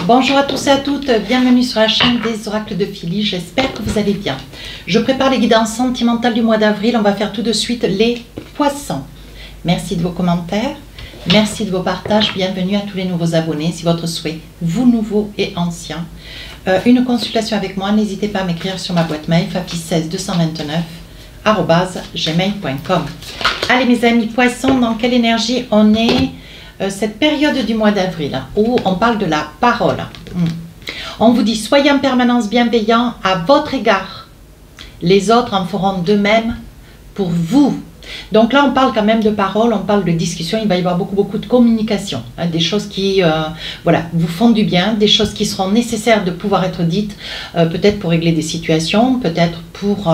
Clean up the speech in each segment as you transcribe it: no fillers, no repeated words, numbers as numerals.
Bonjour à tous et à toutes, bienvenue sur la chaîne des oracles de Philly, j'espère que vous allez bien. Je prépare les guidances sentimentales du mois d'avril, on va faire tout de suite les poissons. Merci de vos commentaires, merci de vos partages, bienvenue à tous les nouveaux abonnés, si votre souhait, vous nouveaux et anciens. Une consultation avec moi, n'hésitez pas à m'écrire sur ma boîte mail fafi16 229@gmail.com. Allez mes amis poissons, dans quelle énergie on est cette période du mois d'avril où on parle de la parole. On vous dit soyez en permanence bienveillants à votre égard. Les autres en feront de même pour vous. Donc là on parle quand même de parole, on parle de discussion, il va y avoir beaucoup de communication, hein, des choses qui voilà, vous font du bien, des choses qui seront nécessaires de pouvoir être dites, peut-être pour régler des situations, peut-être pour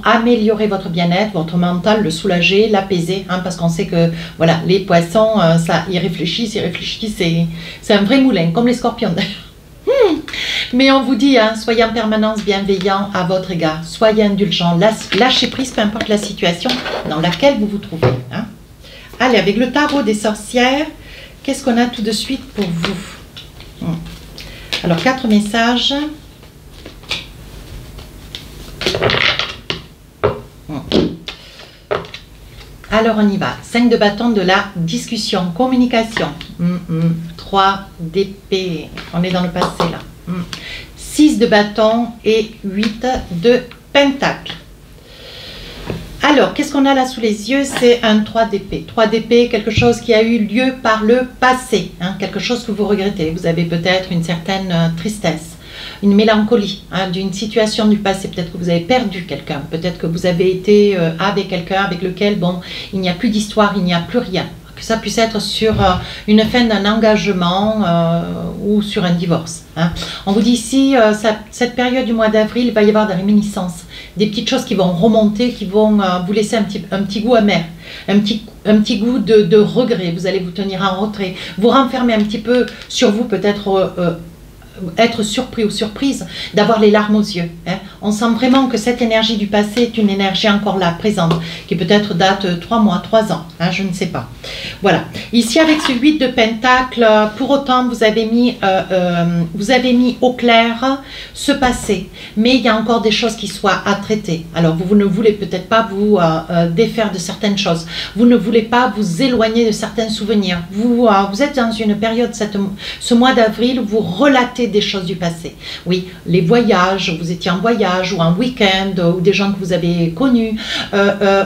améliorer votre bien-être, votre mental, le soulager, l'apaiser, hein, parce qu'on sait que voilà, les poissons, ça, ils réfléchissent, c'est un vrai moulin, comme les scorpions d'ailleurs. Mais on vous dit, hein, soyez en permanence bienveillants à votre égard, soyez indulgents, lâchez prise, peu importe la situation dans laquelle vous vous trouvez. Hein. Allez, avec le tarot des sorcières, qu'est-ce qu'on a tout de suite pour vous? Alors, 4 messages. Alors, on y va. 5 de bâton de la discussion, communication. 3 d'épée. On est dans le passé, là. 6 de bâton et 8 de pentacle. Alors, qu'est-ce qu'on a là sous les yeux? C'est un 3 d'épée. 3 d'épée, quelque chose qui a eu lieu par le passé. Hein, quelque chose que vous regrettez. Vous avez peut-être une certaine tristesse, une mélancolie, hein, d'une situation du passé. Peut-être que vous avez perdu quelqu'un. Peut-être que vous avez été avec quelqu'un avec lequel, bon, il n'y a plus d'histoire, il n'y a plus rien. Que ça puisse être sur une fin d'un engagement ou sur un divorce. Hein. On vous dit ici, cette période du mois d'avril, il va y avoir des réminiscences, des petites choses qui vont remonter, qui vont vous laisser un petit goût amer, un petit goût de regret. Vous allez vous tenir en retrait, vous renfermer un petit peu sur vous, peut-être être surpris ou surprise d'avoir les larmes aux yeux. Hein. On sent vraiment que cette énergie du passé est une énergie encore là, présente, qui peut-être date 3 mois, 3 ans, hein, je ne sais pas. Voilà. Ici, avec ce 8 de pentacle, pour autant, vous avez mis au clair ce passé, mais il y a encore des choses qui soient à traiter. Alors, vous ne voulez peut-être pas vous défaire de certaines choses. Vous ne voulez pas vous éloigner de certains souvenirs. Vous êtes dans une période, ce mois d'avril, vous relatez des choses du passé. Oui, les voyages, vous étiez en voyage ou en week-end, ou des gens que vous avez connus,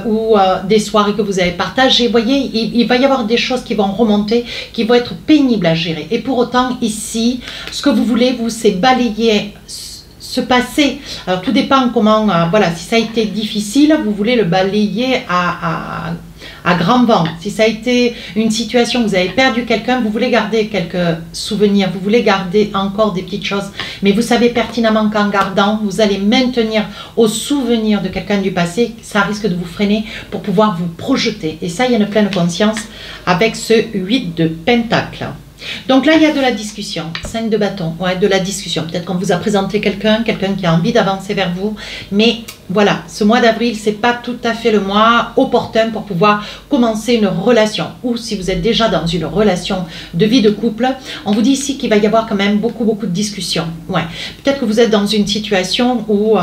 ou des soirées que vous avez partagées. Vous voyez, il va y avoir des choses qui vont remonter, qui vont être pénibles à gérer. Et pour autant, ici, ce que vous voulez, vous, c'est balayer ce passé. Alors, tout dépend comment, voilà, si ça a été difficile, vous voulez le balayer à grand vent. Si ça a été une situation où vous avez perdu quelqu'un, vous voulez garder quelques souvenirs, vous voulez garder encore des petites choses, mais vous savez pertinemment qu'en gardant, vous allez maintenir au souvenir de quelqu'un du passé, ça risque de vous freiner pour pouvoir vous projeter. Et ça, il y a une pleine conscience avec ce 8 de pentacle. Donc là, il y a de la discussion, 5 de bâton, ouais, de la discussion. Peut-être qu'on vous a présenté quelqu'un qui a envie d'avancer vers vous, mais voilà, ce mois d'avril, c'est pas tout à fait le mois opportun pour pouvoir commencer une relation. Ou si vous êtes déjà dans une relation de vie de couple, on vous dit ici qu'il va y avoir quand même beaucoup de discussions. Ouais. Peut-être que vous êtes dans une situation où,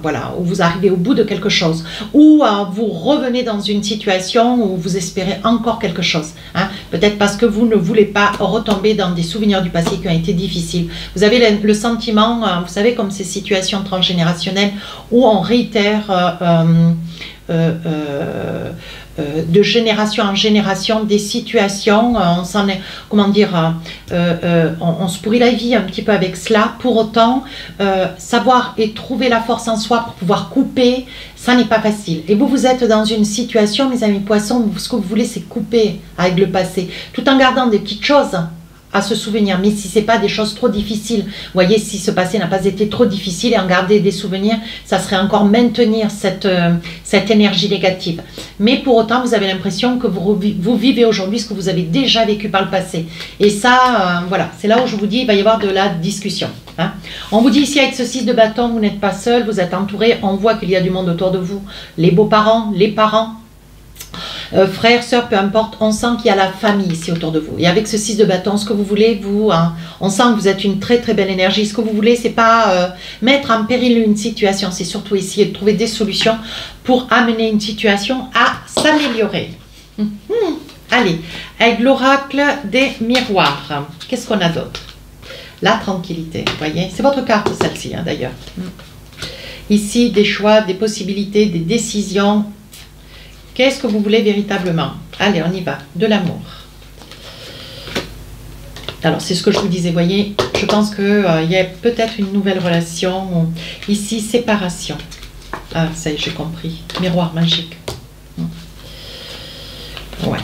voilà, où vous arrivez au bout de quelque chose, ou vous revenez dans une situation où vous espérez encore quelque chose. Hein. Peut-être parce que vous ne voulez pas retomber dans des souvenirs du passé qui ont été difficiles. Vous avez le sentiment, vous savez, comme ces situations transgénérationnelles où on réitère de génération en génération des situations, on s'en est, comment dire, on se pourrit la vie un petit peu avec cela. Pour autant, savoir et trouver la force en soi pour pouvoir couper, ça n'est pas facile. Et vous êtes dans une situation, mes amis poissons, ce que vous voulez, c'est couper avec le passé, tout en gardant des petites choses à se souvenir. Mais si ce n'est pas des choses trop difficiles, vous voyez, si ce passé n'a pas été trop difficile et en garder des souvenirs, ça serait encore maintenir cette énergie négative. Mais pour autant, vous avez l'impression que vous vivez aujourd'hui ce que vous avez déjà vécu par le passé. Et ça, voilà, c'est là où je vous dis, il va y avoir de la discussion. Hein. On vous dit ici, avec ce 6 de bâton, vous n'êtes pas seul, vous êtes entouré, on voit qu'il y a du monde autour de vous, les beaux-parents, les parents, frères, sœurs, peu importe, on sent qu'il y a la famille ici autour de vous. Et avec ce 6 de bâton, ce que vous voulez, vous, hein, On sent que vous êtes une très très belle énergie. Ce que vous voulez, c'est pas mettre en péril une situation, c'est surtout essayer de trouver des solutions pour amener une situation à s'améliorer. Allez, avec l'oracle des miroirs, qu'est-ce qu'on a d'autre? La tranquillité, vous voyez, c'est votre carte celle-ci, hein, d'ailleurs. Ici, des choix, des possibilités, des décisions. Qu'est-ce que vous voulez véritablement? Allez, on y va. De l'amour. Alors, c'est ce que je vous disais, vous voyez, je pense qu'il y a peut-être une nouvelle relation. Ici, séparation. Ah, ça y est, j'ai compris. Miroir magique. Ouais.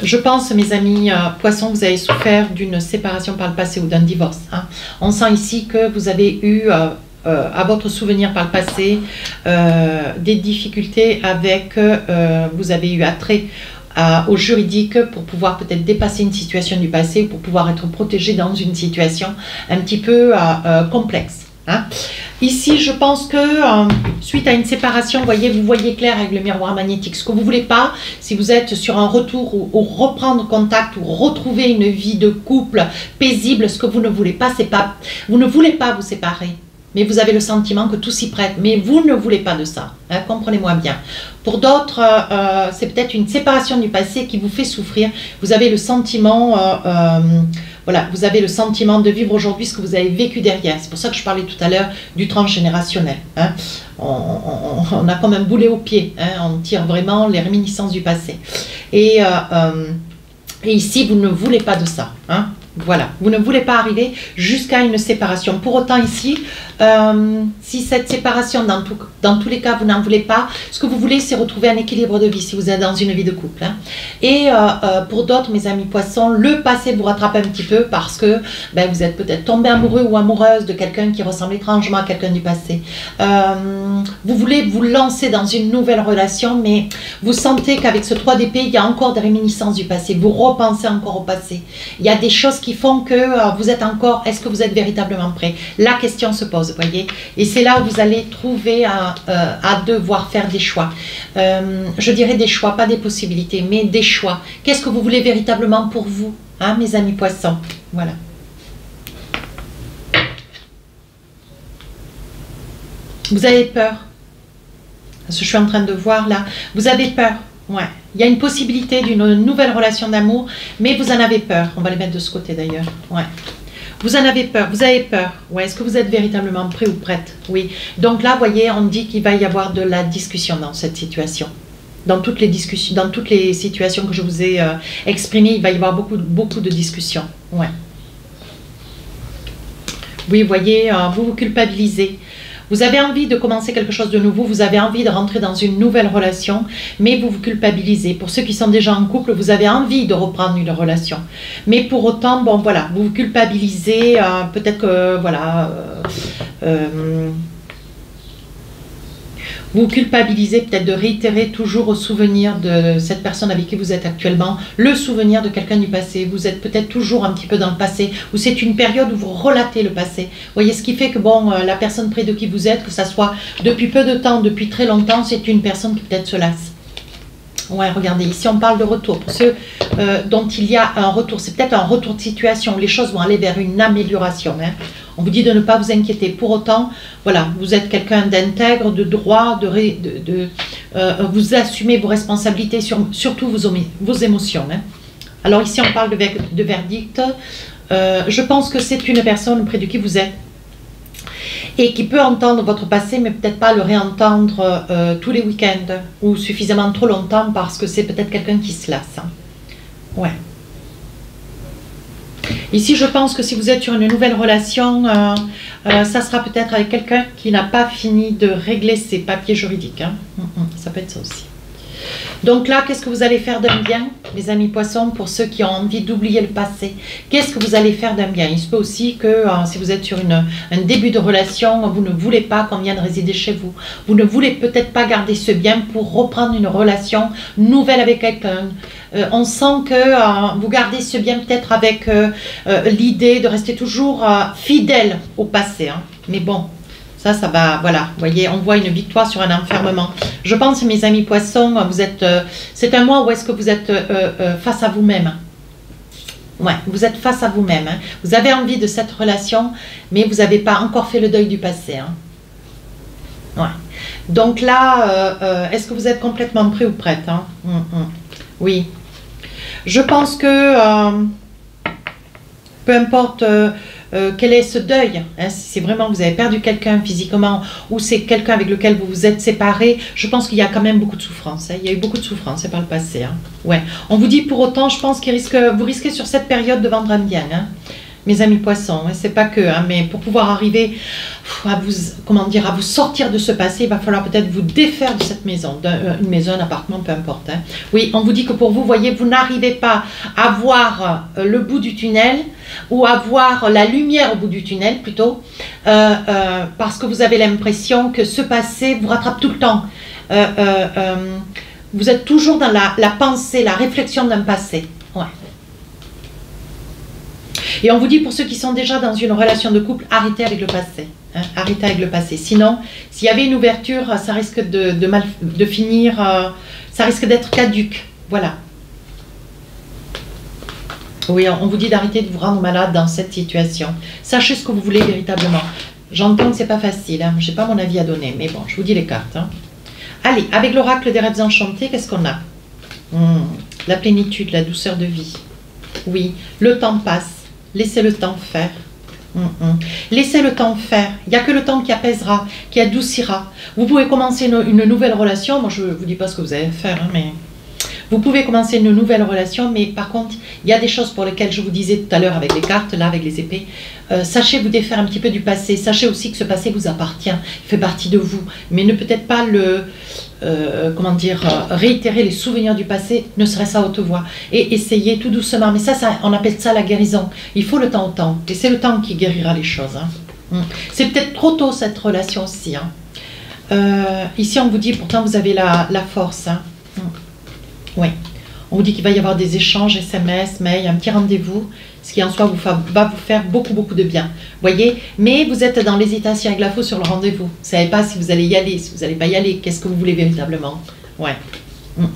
Je pense, mes amis poissons, que vous avez souffert d'une séparation par le passé ou d'un divorce. Hein. On sent ici que vous avez eu, à votre souvenir par le passé, des difficultés avec, vous avez eu attrait au juridique pour pouvoir peut-être dépasser une situation du passé, pour pouvoir être protégé dans une situation un petit peu complexe. Hein. Ici, je pense que suite à une séparation, vous voyez clair avec le miroir magnétique. Ce que vous ne voulez pas, si vous êtes sur un retour ou reprendre contact ou retrouver une vie de couple paisible, ce que vous ne voulez pas, c'est pas, vous ne voulez pas vous séparer. Mais vous avez le sentiment que tout s'y prête. Mais vous ne voulez pas de ça. Hein, comprenez-moi bien. Pour d'autres, c'est peut-être une séparation du passé qui vous fait souffrir. Vous avez le sentiment, voilà, vous avez le sentiment de vivre aujourd'hui ce que vous avez vécu derrière. C'est pour ça que je parlais tout à l'heure du transgénérationnel. Hein. On a comme un boulet au pied. Hein, on tire vraiment les réminiscences du passé. Et ici, vous ne voulez pas de ça. Hein. Voilà, vous ne voulez pas arriver jusqu'à une séparation. Pour autant ici, si cette séparation, dans tous les cas, vous n'en voulez pas, ce que vous voulez, c'est retrouver un équilibre de vie si vous êtes dans une vie de couple. Hein. Et pour d'autres, mes amis poissons, le passé vous rattrape un petit peu parce que vous êtes peut-être tombé amoureux ou amoureuse de quelqu'un qui ressemble étrangement à quelqu'un du passé. Vous voulez vous lancer dans une nouvelle relation, mais vous sentez qu'avec ce 3 d'épée, il y a encore des réminiscences du passé. Vous repensez encore au passé. Il y a des choses qui font que vous êtes encore, est-ce que vous êtes véritablement prêt? La question se pose, vous voyez. Et c'est là où vous allez trouver à devoir faire des choix. Je dirais des choix, pas des possibilités, mais des choix. Qu'est-ce que vous voulez véritablement pour vous, hein, mes amis poissons? Voilà. Vous avez peur? Parce que je suis en train de voir là. Vous avez peur? Ouais. Il y a une possibilité d'une nouvelle relation d'amour, mais vous en avez peur. On va les mettre de ce côté d'ailleurs. Ouais. Vous en avez peur, vous avez peur. Ouais. Est-ce que vous êtes véritablement prêt ou prête? Oui. Donc là, vous voyez, on dit qu'il va y avoir de la discussion dans cette situation. Dans toutes les discussions, dans toutes les situations que je vous ai exprimées, il va y avoir beaucoup de discussions. Ouais. Oui, vous voyez, vous vous culpabilisez. Vous avez envie de commencer quelque chose de nouveau, vous avez envie de rentrer dans une nouvelle relation, mais vous vous culpabilisez. Pour ceux qui sont déjà en couple, vous avez envie de reprendre une relation. Mais pour autant, bon voilà, vous vous culpabilisez, peut-être que, voilà, vous culpabilisez peut-être de réitérer toujours au souvenir de cette personne avec qui vous êtes actuellement, le souvenir de quelqu'un du passé. Vous êtes peut-être toujours un petit peu dans le passé, ou c'est une période où vous relatez le passé. Vous voyez, ce qui fait que bon, la personne près de qui vous êtes, que ça soit depuis peu de temps, depuis très longtemps, c'est une personne qui peut-être se lasse. Ouais, regardez, ici on parle de retour. Pour ceux dont il y a un retour, c'est peut-être un retour de situation, où les choses vont aller vers une amélioration. Hein. On vous dit de ne pas vous inquiéter. Pour autant, voilà, vous êtes quelqu'un d'intègre, de droit, vous assumez vos responsabilités, surtout vos émotions. Hein. Alors ici on parle de verdict. Je pense que c'est une personne près de qui vous êtes et qui peut entendre votre passé, mais peut-être pas le réentendre tous les week-ends ou suffisamment trop longtemps parce que c'est peut-être quelqu'un qui se lasse. Hein. Ouais. Ici, je pense que si vous êtes sur une nouvelle relation, ça sera peut-être avec quelqu'un qui n'a pas fini de régler ses papiers juridiques. Hein. Ça peut être ça aussi. Donc là, qu'est-ce que vous allez faire d'un bien, mes amis poissons, pour ceux qui ont envie d'oublier le passé? Qu'est-ce que vous allez faire d'un bien? Il se peut aussi que si vous êtes sur un début de relation, vous ne voulez pas qu'on vienne résider chez vous. Vous ne voulez peut-être pas garder ce bien pour reprendre une relation nouvelle avec quelqu'un. On sent que vous gardez ce bien peut-être avec l'idée de rester toujours fidèle au passé. Hein. Mais bon, ça va, voilà, vous voyez, on voit une victoire sur un enfermement. Je pense, mes amis poissons, vous êtes, c'est un mois où est-ce que vous êtes face à vous-même. Ouais, vous êtes face à vous-même. Hein. Vous avez envie de cette relation, mais vous n'avez pas encore fait le deuil du passé. Hein. Ouais. Donc là, est-ce que vous êtes complètement prêt ou prête hein? Oui. Je pense que peu importe quel est ce deuil, hein, si c'est vraiment que vous avez perdu quelqu'un physiquement ou c'est quelqu'un avec lequel vous vous êtes séparés, je pense qu'il y a quand même beaucoup de souffrance. Hein. Il y a eu beaucoup de souffrance par le passé. Hein. Ouais. On vous dit pour autant, je pense que vous risquez sur cette période de vendre un bien. Hein. Mes amis poissons, hein, c'est pas que, hein, mais pour pouvoir arriver à vous, comment dire, à vous sortir de ce passé, il va falloir peut-être vous défaire de cette maison, une maison, un appartement, peu importe. Hein. Oui, on vous dit que pour vous, voyez, vous n'arrivez pas à voir le bout du tunnel ou à voir la lumière au bout du tunnel plutôt, parce que vous avez l'impression que ce passé vous rattrape tout le temps. Vous êtes toujours dans la pensée, la réflexion d'un passé. Ouais. Et on vous dit pour ceux qui sont déjà dans une relation de couple, arrêtez avec le passé. Hein, arrêtez avec le passé. Sinon, s'il y avait une ouverture, ça risque de finir, ça risque d'être caduque. Voilà. Oui, on vous dit d'arrêter de vous rendre malade dans cette situation. Sachez ce que vous voulez véritablement. J'entends que c'est pas facile. Hein, je n'ai pas mon avis à donner, mais bon, je vous dis les cartes. Hein. Allez, avec l'oracle des rêves enchantés, qu'est-ce qu'on a? La plénitude, la douceur de vie. Oui, le temps passe. Laissez le temps faire. Laissez le temps faire. Il n'y a que le temps qui apaisera, qui adoucira. Vous pouvez commencer une nouvelle relation. Moi, je ne vous dis pas ce que vous allez faire, hein, mais vous pouvez commencer une nouvelle relation. Mais par contre, il y a des choses pour lesquelles je vous disais tout à l'heure avec les cartes, là, avec les épées. Sachez vous défaire un petit peu du passé. Sachez aussi que ce passé vous appartient. Il fait partie de vous. Mais ne peut-être pas le... comment dire, réitérer les souvenirs du passé, ne serait-ce à haute voix. Et essayez tout doucement. Mais ça, on appelle ça la guérison. Il faut le temps au temps. Et c'est le temps qui guérira les choses. Hein. C'est peut-être trop tôt cette relation aussi. Hein. Ici, on vous dit, pourtant, vous avez la force. Hein. Oui. On vous dit qu'il va y avoir des échanges, SMS, mail, un petit rendez-vous, ce qui en soi va vous faire beaucoup, beaucoup de bien. Voyez, mais vous êtes dans l'hésitation avec la faux sur le rendez-vous. Vous ne savez pas si vous allez y aller, si vous n'allez pas y aller. Qu'est-ce que vous voulez véritablement? Ouais. On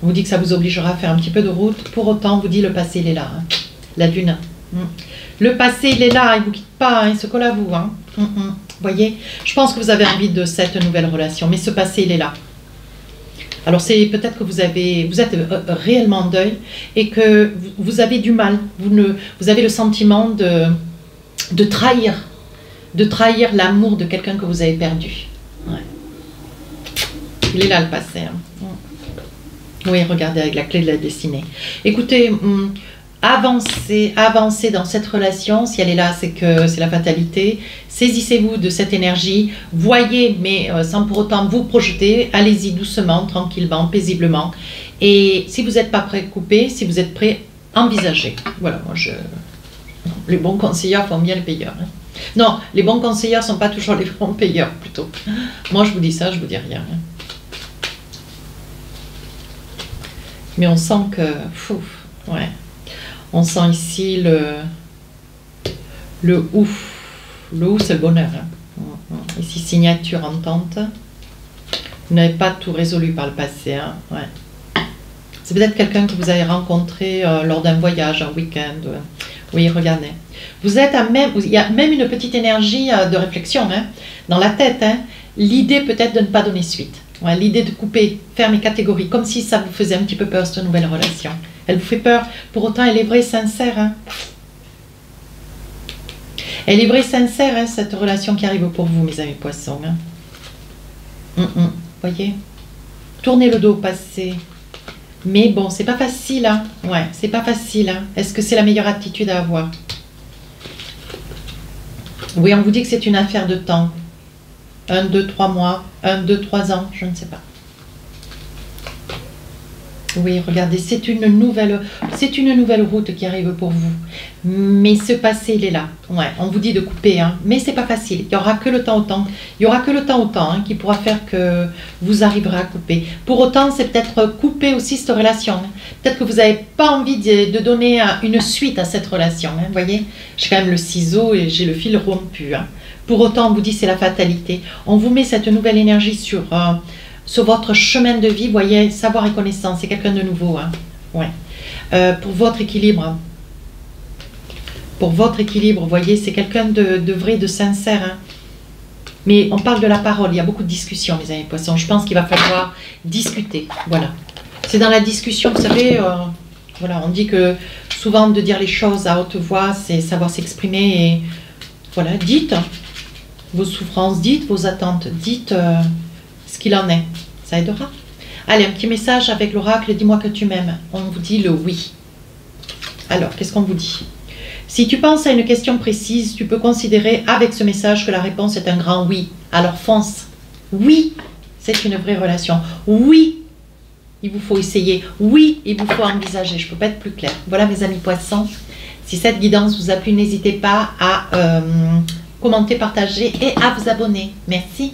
vous dit que ça vous obligera à faire un petit peu de route. Pour autant, on vous dit le passé, il est là. Hein. La dune. Le passé, il est là. Il ne vous quitte pas. Hein. Il se colle à vous. Hein. Voyez, je pense que vous avez envie de cette nouvelle relation. Mais ce passé, il est là. Alors c'est peut-être que vous êtes réellement en deuil et que vous avez du mal, vous avez le sentiment de trahir l'amour de quelqu'un que vous avez perdu. Ouais. Il est là le passé. Hein. Oui, regardez avec la clé de la destinée. Écoutez, avancez dans cette relation. Si elle est là, c'est que c'est la fatalité. Saisissez-vous de cette énergie. Voyez, mais sans pour autant vous projeter. Allez-y doucement, tranquillement, paisiblement. Et si vous n'êtes pas prêt, coupez. Si vous êtes prêt, envisagez. Voilà, moi les bons conseillers font bien les payeurs. Hein. Non, les bons conseillers ne sont pas toujours les bons payeurs, plutôt. Moi, je vous dis ça, je vous dis rien. Hein. Mais on sent que... ouais. On sent ici le ouf. Le ouf, c'est le bonheur. Hein. Ici, signature, entente. Vous n'avez pas tout résolu par le passé. Hein. Ouais. C'est peut-être quelqu'un que vous avez rencontré lors d'un voyage, un week-end. Oui, regardez. Vous êtes il y a même une petite énergie de réflexion hein, dans la tête. Hein. L'idée peut-être de ne pas donner suite. Ouais, l'idée de couper, faire mes catégories, comme si ça vous faisait un petit peu peur, cette nouvelle relation. Elle vous fait peur, pour autant elle est vraie, sincère. Hein. Elle est vraie, sincère, hein, cette relation qui arrive pour vous, mes amis poissons. Hein. Voyez, tournez le dos au passé. Mais bon, c'est pas facile. Hein. Ouais, c'est pas facile. Hein. Est-ce que c'est la meilleure attitude à avoir? Oui, on vous dit que c'est une affaire de temps. 1, 2, 3 mois, 1, 2, 3 ans, je ne sais pas. Oui, regardez, c'est une nouvelle route qui arrive pour vous. Mais ce passé, il est là. Ouais, on vous dit de couper, hein, mais c'est pas facile. Il n'y aura que le temps au temps. Il y aura que le temps au temps hein, qui pourra faire que vous arriverez à couper. Pour autant, c'est peut-être couper aussi cette relation. Hein. Peut-être que vous n'avez pas envie de donner une suite à cette relation. Hein, voyez, j'ai quand même le ciseau et j'ai le fil rompu. Hein. Pour autant, on vous dit c'est la fatalité. On vous met cette nouvelle énergie sur votre chemin de vie, voyez, savoir et connaissance, c'est quelqu'un de nouveau. Hein. Ouais. Pour votre équilibre. pour votre équilibre. Vous voyez, c'est quelqu'un de vrai, de sincère. Hein. Mais on parle de la parole, il y a beaucoup de discussions, mes amis poissons. Je pense qu'il va falloir discuter. Voilà. C'est dans la discussion, vous savez, voilà, on dit que souvent de dire les choses à haute voix, c'est savoir s'exprimer. Et voilà, dites vos souffrances, dites vos attentes, dites ce qu'il en est. Ça aidera. Allez, un petit message avec l'oracle, dis-moi que tu m'aimes. On vous dit le oui. Alors, qu'est-ce qu'on vous dit? Si tu penses à une question précise, tu peux considérer avec ce message que la réponse est un grand oui. Alors fonce. Oui, c'est une vraie relation. Oui, il vous faut essayer. Oui, il vous faut envisager. Je ne peux pas être plus clair. Voilà mes amis poissons. Si cette guidance vous a plu, n'hésitez pas à commenter, partager et à vous abonner. Merci.